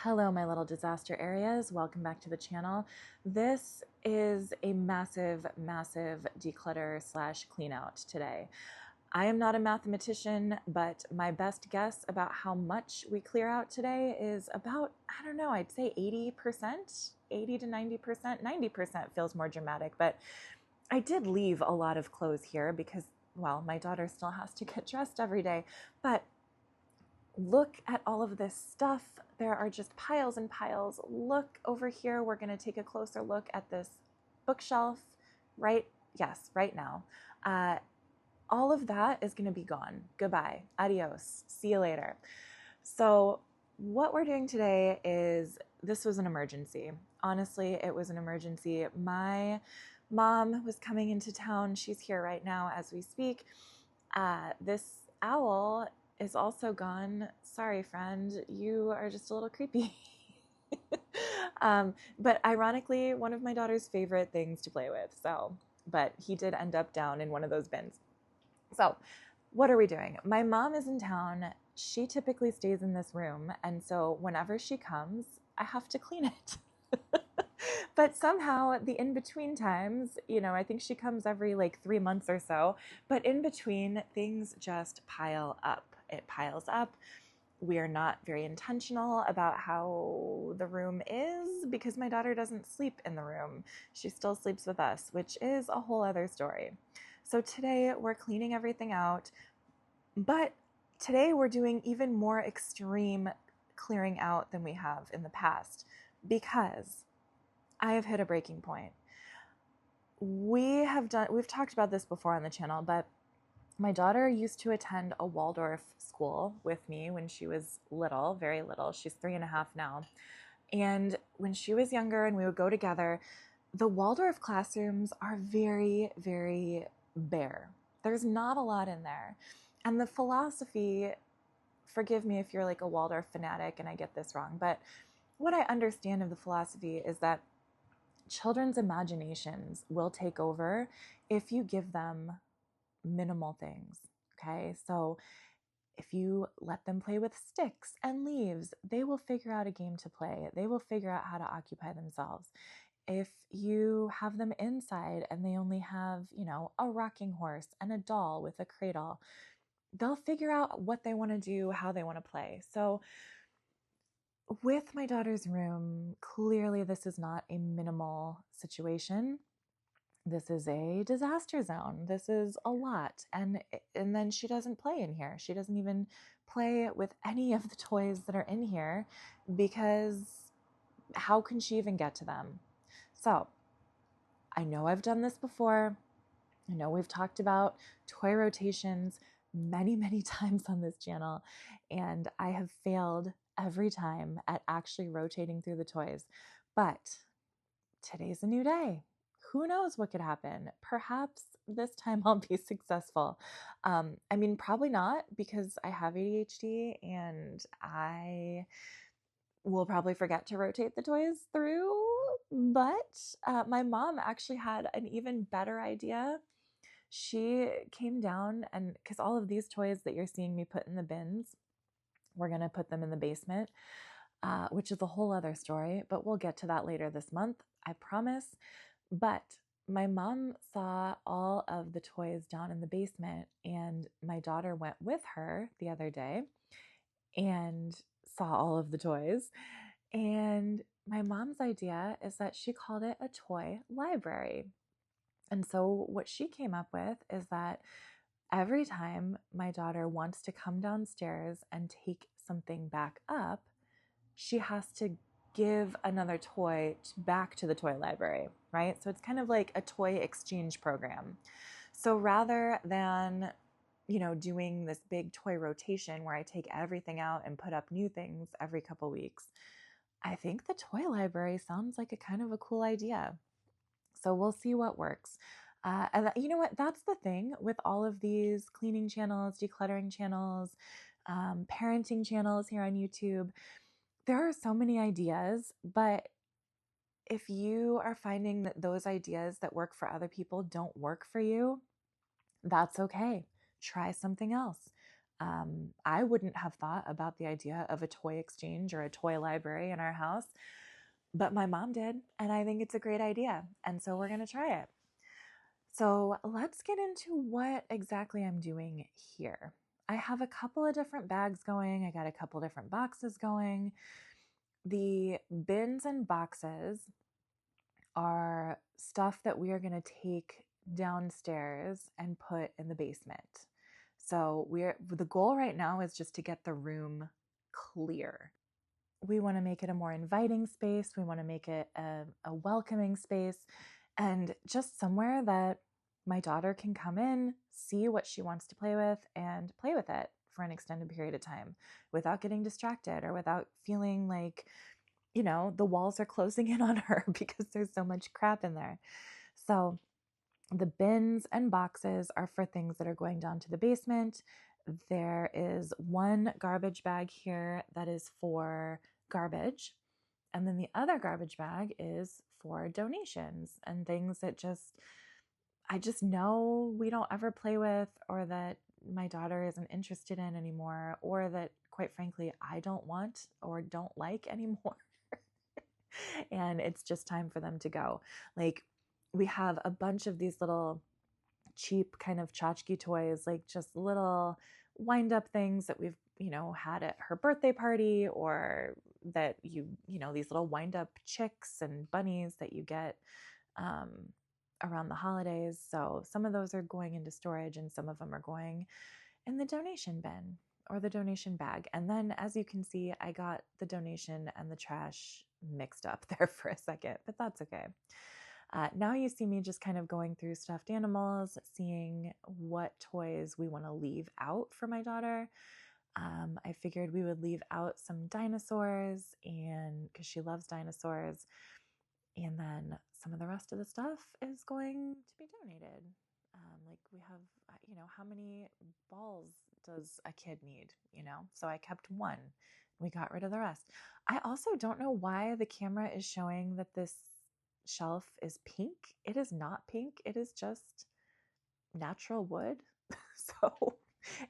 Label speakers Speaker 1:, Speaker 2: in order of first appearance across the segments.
Speaker 1: Hello, my little disaster areas. Welcome back to the channel. This is a massive, massive declutter slash clean out today. I am not a mathematician, but my best guess about how much we clear out today is about, I don't know, I'd say 80%, 80 to 90%. 90% feels more dramatic, but I did leave a lot of clothes here because, well, my daughter still has to get dressed every day, but look at all of this stuff. There are just piles and piles. Look over here. We're going to take a closer look at this bookshelf right now. All of that is going to be gone. Goodbye. Adios. See you later. So what we're doing today is, this was an emergency. Honestly, it was an emergency. My mom was coming into town. She's here right now as we speak. This owl is also gone. Sorry, friend, you are just a little creepy. But ironically, one of my daughter's favorite things to play with. But he did end up down in one of those bins. So what are we doing? My mom is in town. She typically stays in this room. And so whenever she comes, I have to clean it. But somehow the in-between times, I think she comes every 3 months or so, but in between things just pile up. It piles up. We are not very intentional about how the room is because my daughter doesn't sleep in the room. She still sleeps with us, which is a whole other story. So today we're cleaning everything out, but today we're doing even more extreme clearing out than we have in the past because I have hit a breaking point. We've talked about this before on the channel, but my daughter used to attend a Waldorf school with me when she was little, very little. She's 3.5 now. And when she was younger and we would go together, the Waldorf classrooms are very, very bare. There's not a lot in there. And the philosophy, forgive me if you're like a Waldorf fanatic and I get this wrong, but what I understand of the philosophy is that children's imaginations will take over if you give them minimal things. Okay, so if you let them play with sticks and leaves, they will figure out a game to play. They will figure out how to occupy themselves. If you have them inside and they only have, a rocking horse and a doll with a cradle, they'll figure out what they want to do, how they want to play. So with my daughter's room, clearly this is not a minimal situation. This is a disaster zone. This is a lot. And then she doesn't play in here. She doesn't even play with any of the toys that are in here because how can she even get to them? So I know I've done this before. I know we've talked about toy rotations many, many times on this channel, and I have failed every time at actually rotating through the toys. But today's a new day. Who knows what could happen? Perhaps this time I'll be successful. Probably not because I have ADHD and I will probably forget to rotate the toys through. But my mom actually had an even better idea. She came down and because all of these toys that you're seeing me put in the bins, we're going to put them in the basement, which is a whole other story, but we'll get to that later this month, I promise. But my mom saw all of the toys down in the basement, and my daughter went with her the other day and saw all of the toys. And my mom's idea is that she called it a toy library. And so what she came up with is that every time my daughter wants to come downstairs and take something back up, she has to give another toy back to the toy library, right? So it's kind of like a toy exchange program. So rather than, doing this big toy rotation where I take everything out and put up new things every couple weeks, I think the toy library sounds like a kind of a cool idea. So we'll see what works. And you know what? That's the thing with all of these cleaning channels, decluttering channels, parenting channels here on YouTube. There are so many ideas, but if you are finding that those ideas that work for other people don't work for you, that's okay. Try something else. I wouldn't have thought about the idea of a toy exchange or a toy library in our house, but my mom did, and I think it's a great idea. And so we're going to try it. So let's get into what exactly I'm doing here. I have a couple of different bags going. I got a couple different boxes going. The bins and boxes are stuff that we are going to take downstairs and put in the basement. So the goal right now is just to get the room clear. We want to make it a more inviting space. We want to make it a welcoming space, and just somewhere that my daughter can come in, see what she wants to play with, and play with it for an extended period of time without getting distracted or without feeling like, the walls are closing in on her because there's so much crap in there. So the bins and boxes are for things that are going down to the basement. There is one garbage bag here that is for garbage. And then the other garbage bag is for donations and things that I just know we don't ever play with, or that my daughter isn't interested in anymore, or that, quite frankly, I don't want or don't like anymore. And it's just time for them to go. Like, we have a bunch of these little cheap kind of tchotchke toys, like just little wind up things that we've, had at her birthday party, or that these little wind up chicks and bunnies that you get around the holidays. So some of those are going into storage and some of them are going in the donation bin or the donation bag. And then, as you can see, I got the donation and the trash mixed up there for a second, but that's okay. Now you see me just kind of going through stuffed animals, seeing what toys we want to leave out for my daughter. I figured we would leave out some dinosaurs, and because she loves dinosaurs, and then some of the rest of the stuff is going to be donated. Like, we have, how many balls does a kid need? So I kept one. We got rid of the rest. I also don't know why the camera is showing that this shelf is pink. It is not pink. It is just natural wood. So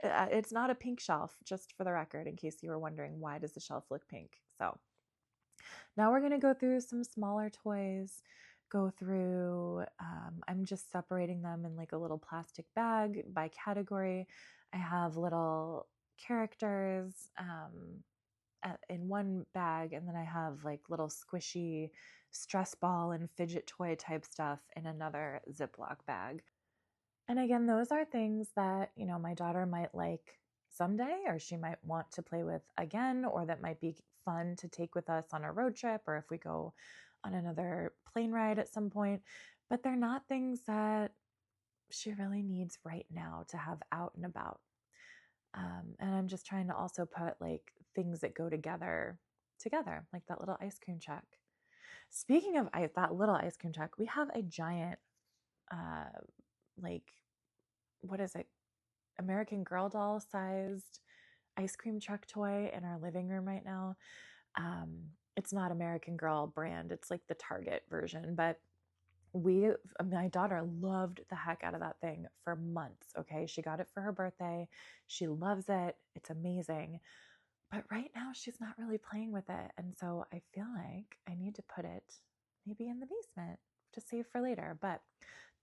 Speaker 1: it's not a pink shelf, just for the record, in case you were wondering, why does the shelf look pink? So now we're going to go through some smaller toys, I'm just separating them in like a little plastic bag by category. I have little characters in one bag, and then I have like little squishy stress ball and fidget toy type stuff in another Ziploc bag. And again, those are things that, my daughter might like someday, or she might want to play with again, or that might be fun to take with us on a road trip, or if we go on another plane ride at some point. But they're not things that she really needs right now to have out and about. And I'm just trying to also put like things that go together, like that little ice cream truck. Speaking of that little ice cream truck, we have a giant, like, what is it? American Girl doll sized ice cream truck toy in our living room right now. It's not American Girl brand. It's like the Target version, but my daughter loved the heck out of that thing for months. Okay. She got it for her birthday. She loves it. It's amazing. But right now she's not really playing with it. And so I feel like I need to put it maybe in the basement to save for later. But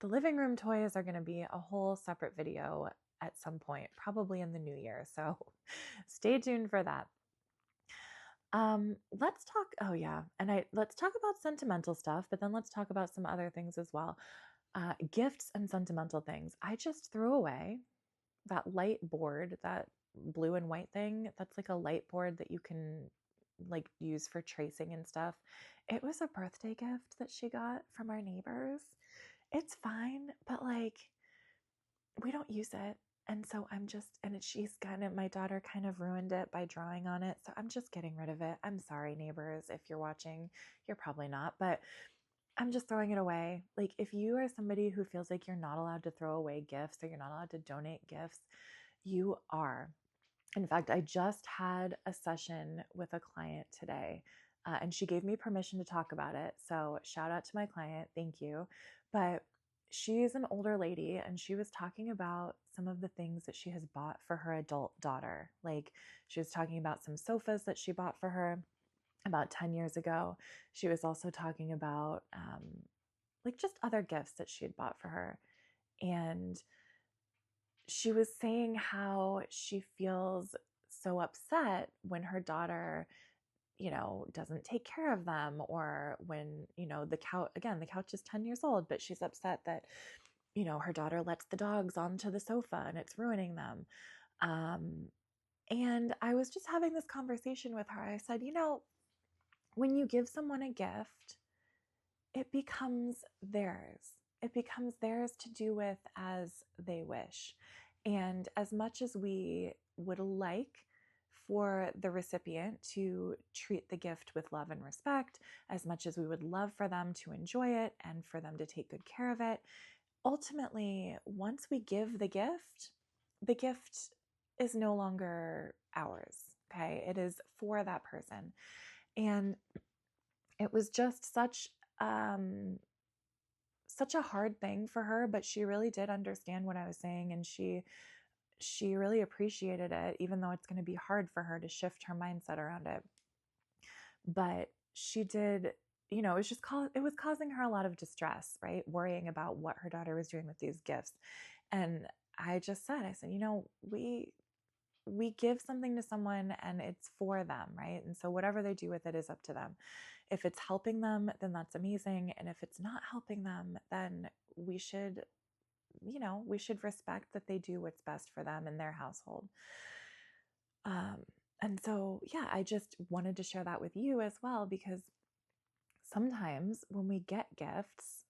Speaker 1: the living room toys are going to be a whole separate video at some point, probably in the new year. So stay tuned for that. Let's talk. Oh yeah. Let's talk about sentimental stuff, but then let's talk about some other things as well. Gifts and sentimental things. I just threw away that light board, that blue and white thing. That's like a light board that you can like use for tracing and stuff. It was a birthday gift that she got from our neighbors. It's fine, but like, we don't use it. And so my daughter kind of ruined it by drawing on it. So I'm just getting rid of it. I'm sorry, neighbors, if you're watching. You're probably not, but I'm just throwing it away. Like, if you are somebody who feels like you're not allowed to throw away gifts, or you're not allowed to donate gifts, you are. In fact, I just had a session with a client today, and she gave me permission to talk about it. So shout out to my client. Thank you. But she's an older lady, and she was talking about some of the things that she has bought for her adult daughter. Like, she was talking about some sofas that she bought for her about 10 years ago. She was also talking about like just other gifts that she had bought for her. And she was saying how she feels so upset when her daughter, doesn't take care of them, or when, the couch is 10 years old, but she's upset that, her daughter lets the dogs onto the sofa and it's ruining them. And I was just having this conversation with her. I said, when you give someone a gift, it becomes theirs. It becomes theirs to do with as they wish. And as much as we would like for the recipient to treat the gift with love and respect, as much as we would love for them to enjoy it and for them to take good care of it, ultimately, once we give the gift is no longer ours. Okay. It is for that person. And it was just such a hard thing for her, but she really did understand what I was saying, and she really appreciated it, even though it's going to be hard for her to shift her mindset around it. But she did, it was causing her a lot of distress, right? Worrying about what her daughter was doing with these gifts. And I said, we give something to someone and it's for them, right? And so whatever they do with it is up to them. If it's helping them, then that's amazing. And if it's not helping them, then we should respect that they do what's best for them and their household. And so, yeah, I just wanted to share that with you as well, because sometimes when we get gifts,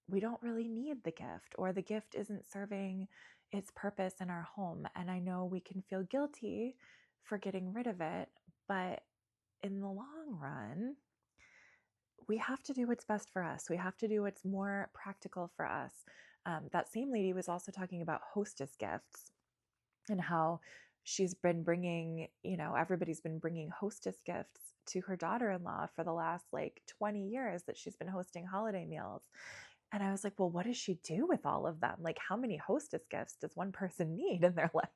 Speaker 1: we don't really need the gift, or the gift isn't serving its purpose in our home. And I know we can feel guilty for getting rid of it, but in the long run, we have to do what's best for us. We have to do what's more practical for us. That same lady was also talking about hostess gifts and how she's been bringing, everybody's been bringing hostess gifts to her daughter-in-law for the last 20 years that she's been hosting holiday meals. And I was like, well, what does she do with all of them? Like, how many hostess gifts does one person need in their life?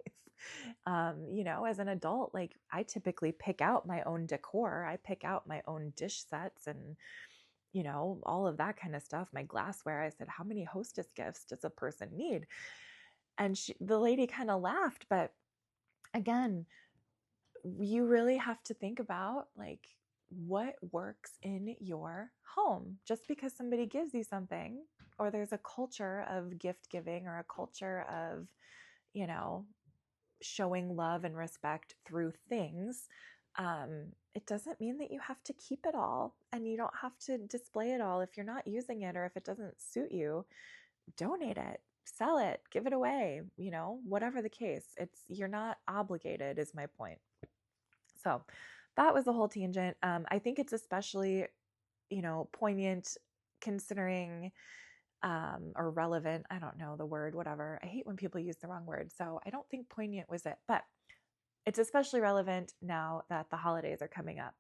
Speaker 1: As an adult, I typically pick out my own decor. I pick out my own dish sets and, all of that kind of stuff, my glassware. I said, how many hostess gifts does a person need? And the lady kind of laughed. But again, you really have to think about what works in your home. Just because somebody gives you something, or there's a culture of gift giving, or a culture of, showing love and respect through things, it doesn't mean that you have to keep it all, and you don't have to display it all. If you're not using it, or if it doesn't suit you, donate it, sell it, give it away, whatever the case. You're not obligated, is my point. So that was the whole tangent. I think it's especially, poignant considering, or relevant. I don't know the word, whatever. I hate when people use the wrong word. So I don't think poignant was it, but it's especially relevant now that the holidays are coming up.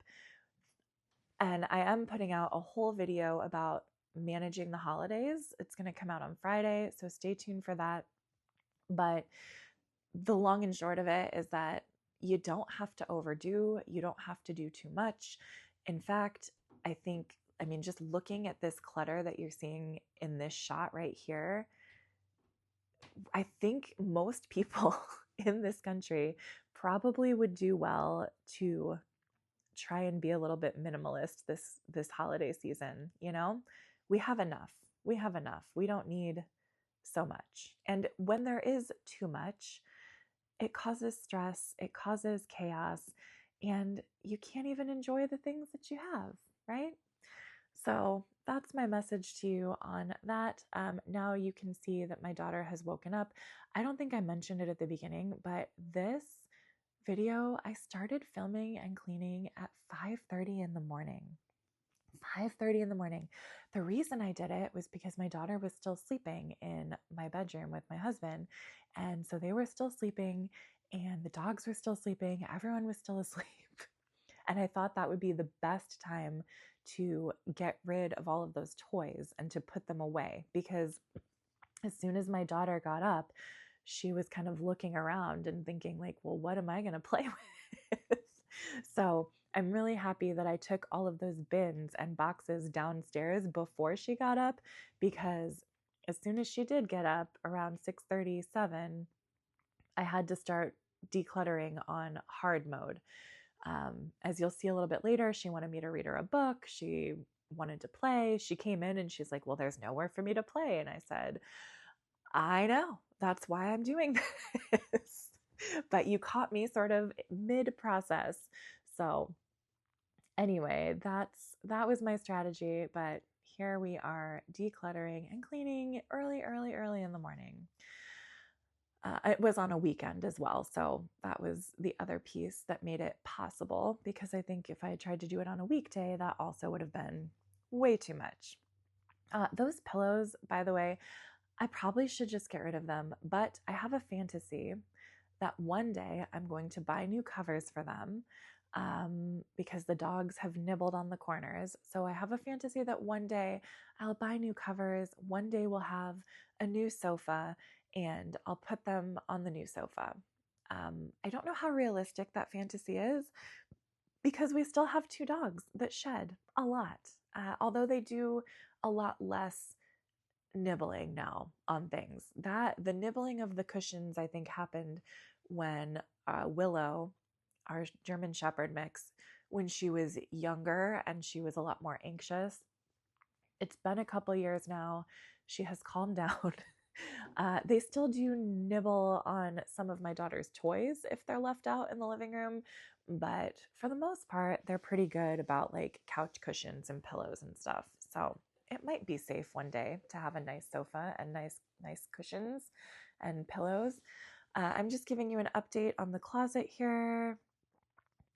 Speaker 1: And I am putting out a whole video about managing the holidays. It's going to come out on Friday, so stay tuned for that. But the long and short of it is that you don't have to overdo. You don't have to do too much. In fact, just looking at this clutter that you're seeing in this shot right here, I think most people in this country probably would do well to try and be a little bit minimalist this holiday season. We have enough. We don't need so much. And when there is too much, it causes stress, it causes chaos, and you can't even enjoy the things that you have, right? So that's my message to you on that. Now you can see that my daughter has woken up. I don't think I mentioned it at the beginning, but this video I started filming and cleaning at 5:30 in the morning. 5:30 in the morning. The reason I did it was because my daughter was still sleeping in my bedroom with my husband. And so they were still sleeping, and the dogs were still sleeping. Everyone was still asleep. And I thought that would be the best time to get rid of all of those toys and to put them away, because as soon as my daughter got up, she was kind of looking around and thinking like, well, what am I going to play with? So I'm really happy that I took all of those bins and boxes downstairs before she got up, because as soon as she did get up around 6:37, I had to start decluttering on hard mode. As you'll see a little bit later, she wanted me to read her a book. She wanted to play. She came in and she's like, well, there's nowhere for me to play. And I said, I know, that's why I'm doing this. But you caught me sort of mid-process. So anyway, that was my strategy. But here we are decluttering and cleaning early in the morning. It was on a weekend as well. So that was the other piece that made it possible, because I think if I had tried to do it on a weekday, that also would have been way too much. Those pillows, by the way, I probably should just get rid of them, but I have a fantasy that one day I'm going to buy new covers for them, because the dogs have nibbled on the corners. So I have a fantasy that one day I'll buy new covers. One day we'll have a new sofa and I'll put them on the new sofa. I don't know how realistic that fantasy is, because we still have two dogs that shed a lot, although they do a lot less nibbling now on things. That the nibbling of the cushions, I think, happened when Willow, our German Shepherd mix, when she was younger and she was a lot more anxious. It's been a couple years now. She has calmed down. They still do nibble on some of my daughter's toys if they're left out in the living room, but for the most part, they're pretty good about like couch cushions and pillows and stuff. So it might be safe one day to have a nice sofa and nice cushions and pillows. I'm just giving you an update on the closet here.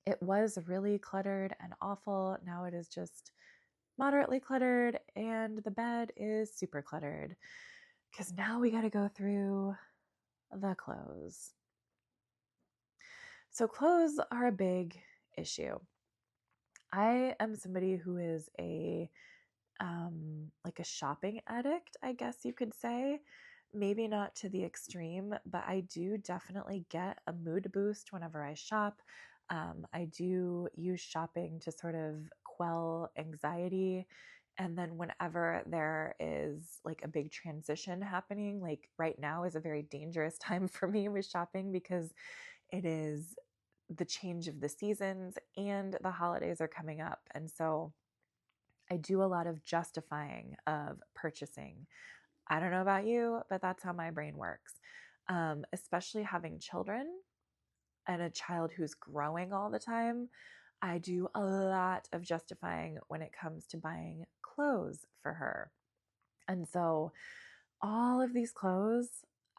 Speaker 1: It was really cluttered and awful. Now it is just moderately cluttered, and the bed is super cluttered, because now we got to go through the clothes. So clothes are a big issue. I am somebody who is like a shopping addict, I guess you could say. Maybe not to the extreme, but I do definitely get a mood boost whenever I shop. I do use shopping to sort of quell anxiety. And then whenever there is like a big transition happening, like right now is a very dangerous time for me with shopping, because it is the change of the seasons and the holidays are coming up. And so I do a lot of justifying of purchasing. I don't know about you, but that's how my brain works. Especially having children and a child who's growing all the time, I do a lot of justifying when it comes to buying clothes for her. And so all of these clothes,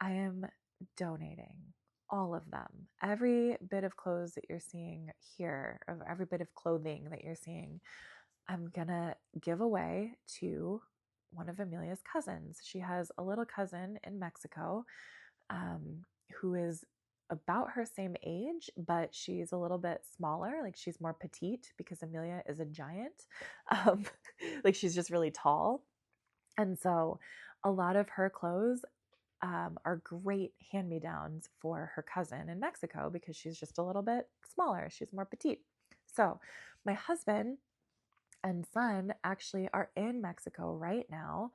Speaker 1: I am donating all of them. Every bit of clothes that you're seeing here, or every bit of clothing that you're seeing, I'm gonna give away to one of Amelia's cousins. She has a little cousin in Mexico, who is about her same age, but she's a little bit smaller. Like she's more petite, because Amelia is a giant. Um, like she's just really tall. And so a lot of her clothes are great hand-me-downs for her cousin in Mexico, because she's just a little bit smaller. She's more petite. So my husband and son actually are in Mexico right now.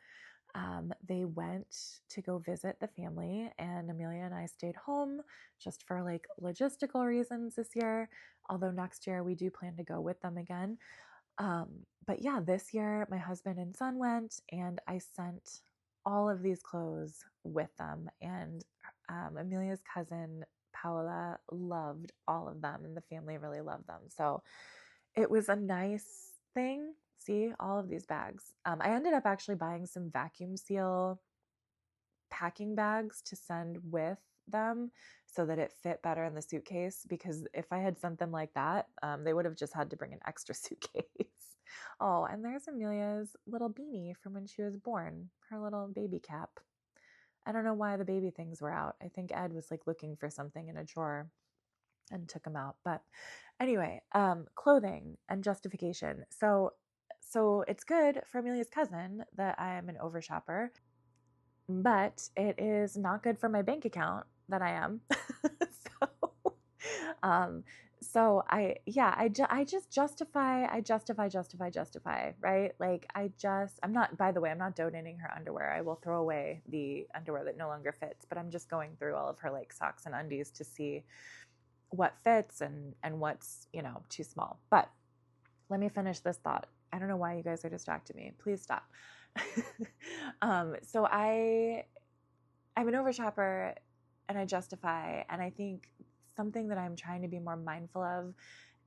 Speaker 1: They went to go visit the family, and Amelia and I stayed home just for like logistical reasons this year. Although next year we do plan to go with them again. But yeah, this year my husband and son went, and I sent all of these clothes with them. And Amelia's cousin Paola loved all of them, and the family really loved them. So it was a nice thing. See all of these bags. I ended up actually buying some vacuum seal packing bags to send with them so that it fit better in the suitcase, because if I had sent them like that, they would have just had to bring an extra suitcase. Oh, and there's Amelia's little beanie from when she was born, her little baby cap. I don't know why the baby things were out. I think Ed was like looking for something in a drawer and took them out. But Anyway, clothing and justification. So it's good for Amelia's cousin that I am an overshopper, but it is not good for my bank account that I am. so, um, so I just justify, right? Like I'm not, by the way, I'm not donating her underwear. I will throw away the underwear that no longer fits, but I'm just going through all of her like socks and undies to see what fits and what's, too small. But let me finish this thought. I don't know why you guys are distracting me. Please stop. So I'm an overshopper and I justify, and I think something that I'm trying to be more mindful of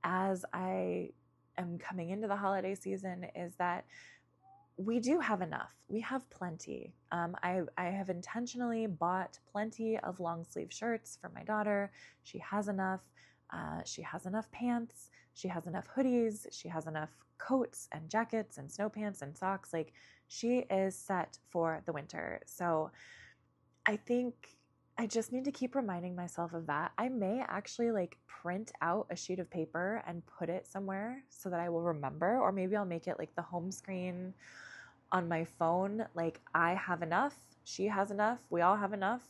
Speaker 1: as I am coming into the holiday season is that we do have enough. We have plenty. I have intentionally bought plenty of long sleeve shirts for my daughter. She has enough. She has enough pants. She has enough hoodies. She has enough coats and jackets and snow pants and socks. Like, she is set for the winter. So I think I just need to keep reminding myself of that. I may actually like print out a sheet of paper and put it somewhere so that I will remember, or maybe I'll make it like the home screen on my phone. Like, I have enough, she has enough, we all have enough,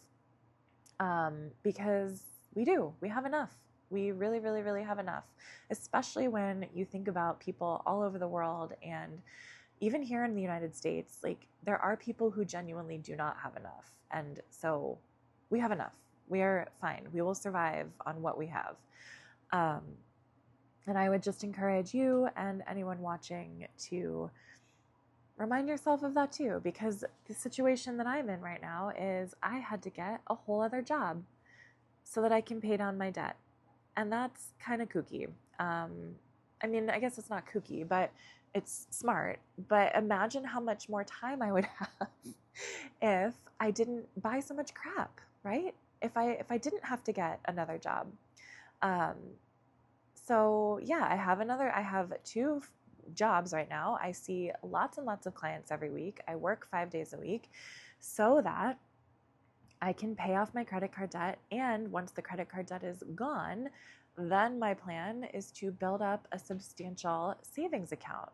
Speaker 1: because we have enough. We really, really, really have enough, especially when you think about people all over the world and even here in the United States. Like, there are people who genuinely do not have enough. And so we have enough. We are fine. We will survive on what we have. And I would just encourage you and anyone watching to remind yourself of that too, because the situation that I'm in right now is I had to get a whole other job so that I can pay down my debt. And that's kind of kooky. I mean, I guess it's not kooky, but it's smart. But imagine how much more time I would have if I didn't buy so much crap, right? If I didn't have to get another job. So yeah, I have two jobs right now. I see lots and lots of clients every week. I work 5 days a week so that I can pay off my credit card debt. And once the credit card debt is gone, then my plan is to build up a substantial savings account,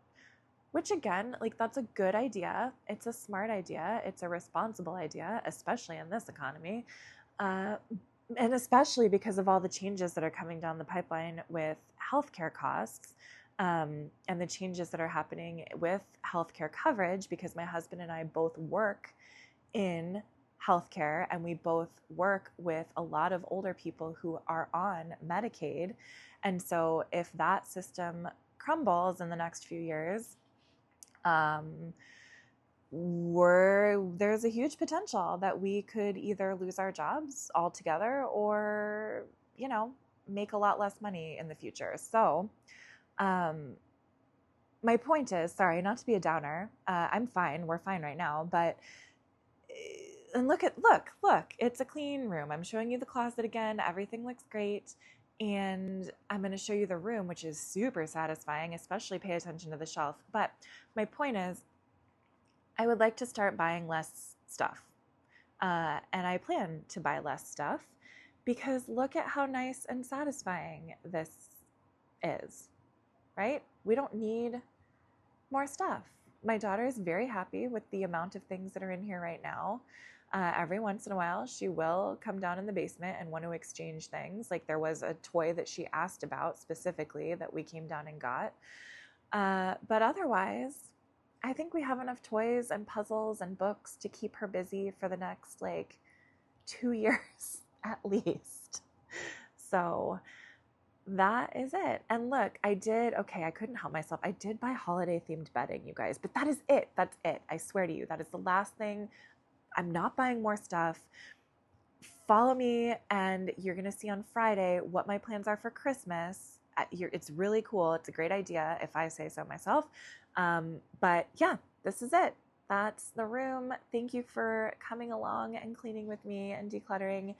Speaker 1: which again, like, that's a good idea. It's a smart idea. It's a responsible idea, especially in this economy. And especially because of all the changes that are coming down the pipeline with healthcare costs, and the changes that are happening with healthcare coverage, because my husband and I both work in healthcare and we both work with a lot of older people who are on Medicaid. And so if that system crumbles in the next few years, there's a huge potential that we could either lose our jobs altogether or, make a lot less money in the future. So, my point is, sorry, not to be a downer. I'm fine. We're fine right now. But, and look, it's a clean room. I'm showing you the closet again. Everything looks great. And I'm going to show you the room, which is super satisfying, especially pay attention to the shelf. But my point is, I would like to start buying less stuff. And I plan to buy less stuff because look at how nice and satisfying this is, right? We don't need more stuff. My daughter is very happy with the amount of things that are in here right now. Every once in a while, she will come down in the basement and want to exchange things. Like, there was a toy that she asked about specifically that we came down and got. But otherwise, I think we have enough toys and puzzles and books to keep her busy for the next 2 years at least. So that is it. And look, I couldn't help myself. I did buy holiday themed bedding, you guys, but that is it. That's it. I swear to you, that is the last thing. I'm not buying more stuff. Follow me and you're going to see on Friday what my plans are for Christmas. It's really cool. It's a great idea if I say so myself. But yeah, this is it. That's the room. Thank you for coming along and cleaning with me and decluttering.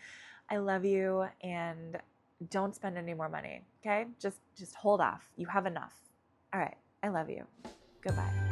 Speaker 1: I love you, and don't spend any more money. Okay? Just hold off. You have enough. All right. I love you. Goodbye.